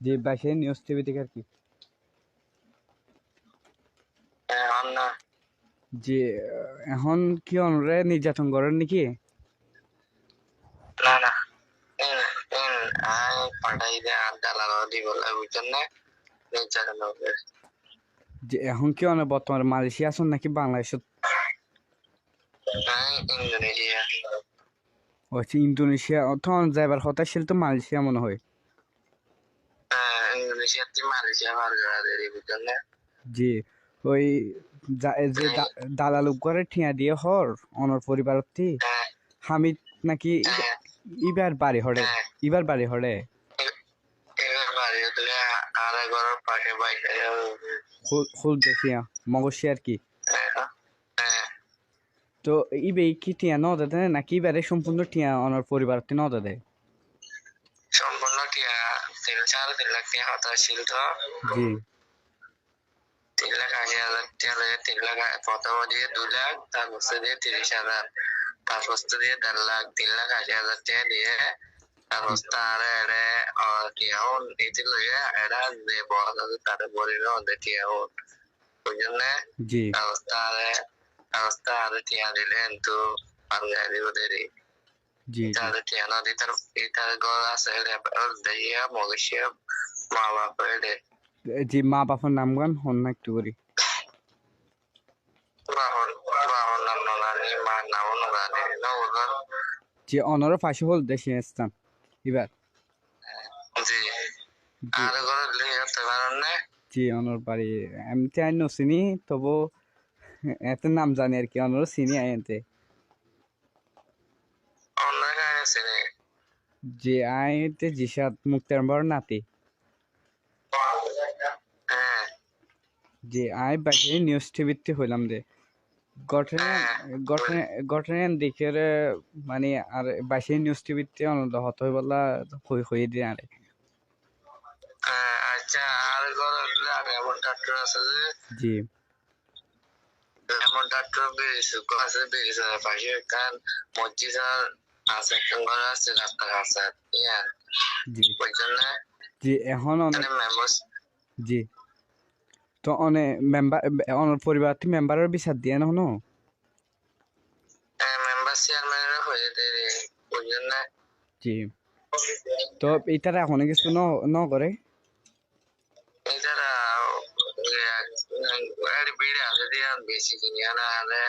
যে বাসায় news TV থেকে আর কি যে এখন কি অনরে নির্যাতন করেন নাকি? না না ইন ইন আই পাঠাই দে দালাল দিব বুঝছেন না নির্যাতন হবে। যে এখন কি অনে বর্তমানে মালয়েশিয়া আছেন নাকি বাংলাদেশ? ইন্দোনেশিয়া হচ্ছে ইন্দোনেশিয়া তখন যাইবার কথা ছিল তো মালয়েশিয়া মনে হয়। ইন্দোনেশিয়া থেকে মালয়েশিয়া ভার করা দেরি বুঝছেন না। জি ওই যে দালাল করে ঠিয়া দিয়ে হর অনর পরিবার হামিদ নাকি ইবার বাড়ি হরে ইবার বাড়ি হরে এবার বাড়ি হলে আর ঘরের পাশে বাইরে খুল দেখিয়া মগসি আর কি। তো ইবে কি টিয়া ন দেয় নাকি ইবারে সম্পূর্ণ টিয়া অনর পরিবার ন দেয়? সম্পূর্ণ টিয়া 3.5 লাখ টাকা হতা ছিল তো। জি 3,80,000 টাকা 3,00,000 প্রথম দিয়ে 2 লাখ তারপর দিয়ে 30,000 তারপর দিয়ে 1.5 লাখ 3,80,000 টাকা দিয়ে তারপর তার এড়ে টিয়াও নিতে লইয়া এরা যে বড় তাদের বলিল ওদের টিয়াও বুঝলেন জি তার টিয়া দিলেন তো পাল্লা দিব দেরি জি তাদের টিয়া না দিতে তার ঘর আছে দেখিয়া মগেশিয়া মা বাপ এলে জি মা বাবার নাম গান হন না একটু করি বাবার নাম নগানি মার নাম নগানি নগর যে অনর পাশে হল দেশে স্থান এবার জি আর ঘর লিয়ে যেতে পারেন না। জি অনর বাড়ি এমনি আইন চিনি তবু এত নাম জানি আর কি অনর চিনি আইনতে অন্য কাছে চিনি যে আইতে জিসাদ মুক্তার বড় নাতি যে আই বাকি নিউজ টিভিতে হইলাম দে ঘটনা ঘটনা ঘটনা দেখে মানে আর বাসি নিউজ টিভিতে অনন্ত হত হয়ে বলা হয়ে দিয়ে আরে আচ্ছা আর ঘর এমন ডাক্তার আছে যে জি এমন ডাক্তার বেরিয়েছে আছে বেরিয়েছে পাশে একখান মসজিদ আছে একখান ঘর আছে রাস্তা আছে ইয়া জি বুঝছেন না। জি এখন অনেক মেম্বার জি তো অনেক মেম্বার অনেক পরিবার থেকে মেম্বারের বিচার দিয়ে না হনো মেম্বার চেয়ারম্যানেরা হয়ে দেরি বুঝছেন না। জি তো এটার এখন কিছু ন করে এছাড়া বিড়ে আছে দিয়ে বেশি কিনে আনা হলে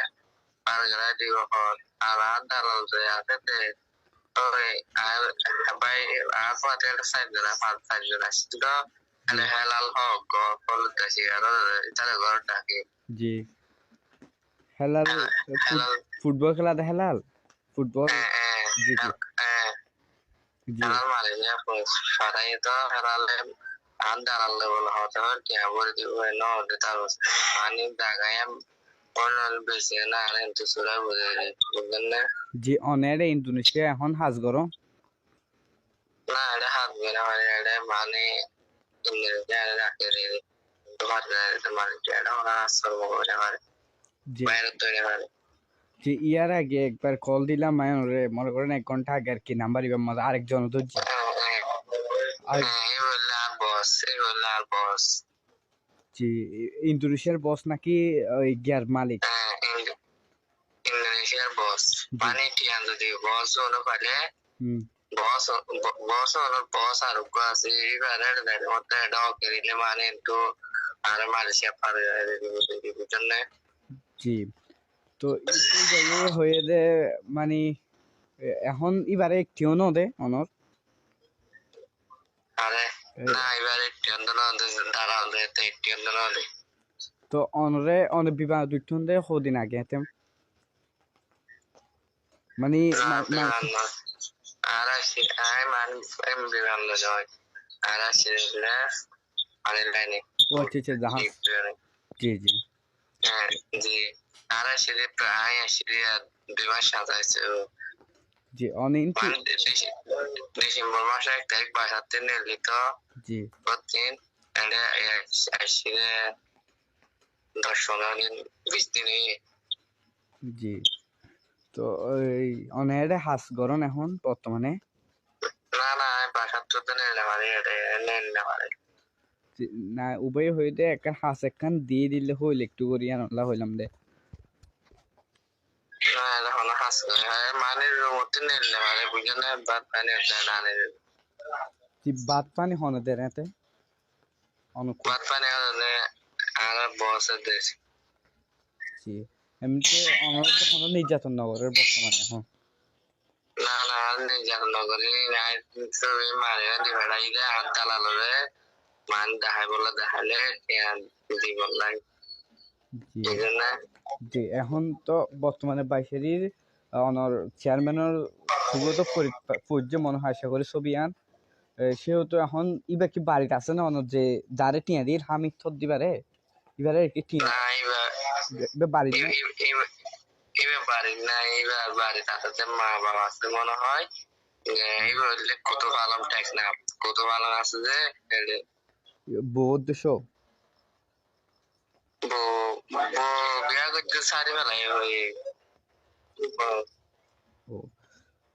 পারগড়া দিব আর দালাল যে আছে আর ভাই আর পাতে সাইজন পাঁচ সাইজন আসছিল মানে হেলাল হক কলতাছি আর তারা ঘর ডাকে জি হেলাল ফুটবল খেলা দে হেলাল ফুটবল জি জি জি হেলাল মারে না সরাই তো হেলালে আর দালাল লেভেল হতে হয় কি আবার দিব না ওদের তার পানি দাগায় অনল বেশি না আর তো সুরা বুঝলেন না। জি অনেক ইন্দোনেশিয়া এখন হাজ গরম না এটা হাত বেরা মানে এটা মানে ইংরেজি আর রাখে রে তোমার মানে এটা ওরা সর্বমোট হয় জি বাইরে তৈরি হয়। যে ইয়ার আগে একবার কল দিলাম রে মনে করেন 1 ঘন্টা আগে আর কি নাম্বার ইবার মধ্যে আরেকজন তো এই বললে আর বস এই বললে আর বস জি ইন্দোনেশিয়ার বস নাকি ওই গিয়ার মালিক ইন্দোনেশিয়ার বস মানে টিয়ান যদি বস হলো পারে বস বস হলো বস আর আছে এবারে মধ্যে ডক দিলে মানে তো আর মালয়েশিয়া পারে বুঝছেন না। জি তো হয়ে যে মানে এখন এবারে একটিও ন দে অনর আরে না এবারে দাঁড়াল দে তো অনরে অনেক বিবাহ দুইটন দে কদিন আগে হেতেম মানে আর আই মান বিমান নয় আর মানে লাইনে ও আচ্ছা জাহাজ জি জি জি আর প্রায় বিমান সাজাইছে জি অনেক ডিসেম্বর মাসে 1 তারিখ বাসাতে নিলি তো জি প্রতিদিন আসলে 10-15 দিন 20 দিন জি তো ওই অনেক হাস গরম এখন বর্তমানে না না আমি 72 নিলাম আর এটা নিলাম আর না উভয় হইতে একটা হাঁস একখান দিয়ে দিলে হইল একটু করি আনলা হইলাম দে না এখন হাস মানে রুমতে নিলাম আর বুঝলে বাদ পানি না জি বাদ পানি হন দে রাতে অনুকূল বাদ পানি হলে আর বসে দেশ জি এমনিতে আমার তো কোনো নির্যাতন নগরের বর্তমানে এখন না না আর নির্যাতন নগরী নাই মারে দিবেড়াই রে আর দালালরে মান দেখাই বলে দেখাইলে দিব লাগে জি বুঝলেন জি এখন তো বর্তমানে বাইশেরই অনর চেয়ারম্যানের সুব্রত ফরিদ মনে হয় আশা করি ছবি আন সেও তো এখন ইবা কি বাড়িতে আছে না অনর যে যারে টিয়া দিয়ে হামিদ থর দিবারে এবারে কি টিয়া না বাড়িতে না এবার বাড়ি না এবার বাড়ি তাতে মা বাবা আছে মনে হয় এবার হইলে কুতুব আলম ট্যাক্স না কুতুব আলম আছে যে বৌদ্ধ শো বিয়া করতে সারি বেলায় ওই ও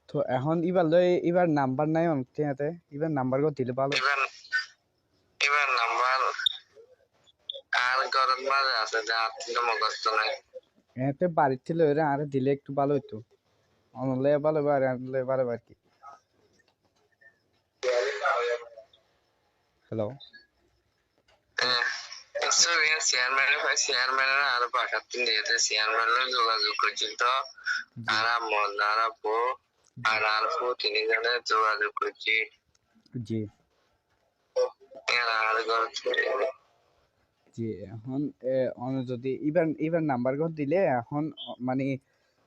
তো এখন এবার লই এবার নাম্বার নাই অনেক টিয়াতে এবার নাম্বার কো দিলে ভালো এবার এবার নাম্বার আর গরম মাঝে আছে যে আত্মীয় মুখস্থ নাই এতে বাড়ির থেকে ওরা আরে দিলে একটু ভালো হইতো অনলে ভালো আর আনলে ভালো আর কি হ্যালো চেয়ারম্যানের আরো 75 দিয়েছে চেয়ারম্যানের যোগাযোগ করছিল তো আর মন আর আপু আর আরপু তিনজনে যোগাযোগ করছি জি এরা আর ঘর জি এখন যদি এবার নাম্বার ঘর দিলে এখন মানে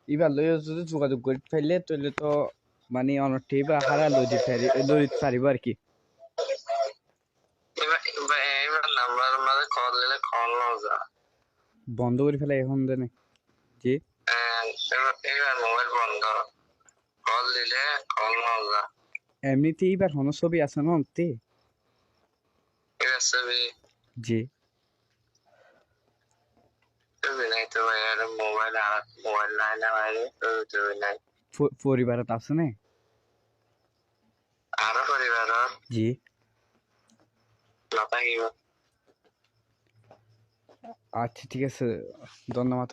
এবার লই যদি যোগাযোগ করে ফেললে তাহলে তো মানে অনেকটা এবার হারা লই পারিব আর কি এবার নাম্বার মাঝে কল দিলে কল না যা বন্ধ করে ফেলে এখন দেনে জি এবার মোবাইল বন্ধ কল দিলে কল না যা এমনিতে এবার হনো ছবি আছে না অন্তে এবার ছবি জি ছবি নাই তো আর মোবাইল আর মোবাইল নাই না বাইরে ছবি নাই পরিবারত আছে না আরো পরিবার জি না থাকিব আচ্ছা ঠিক আছে ধন্যবাদ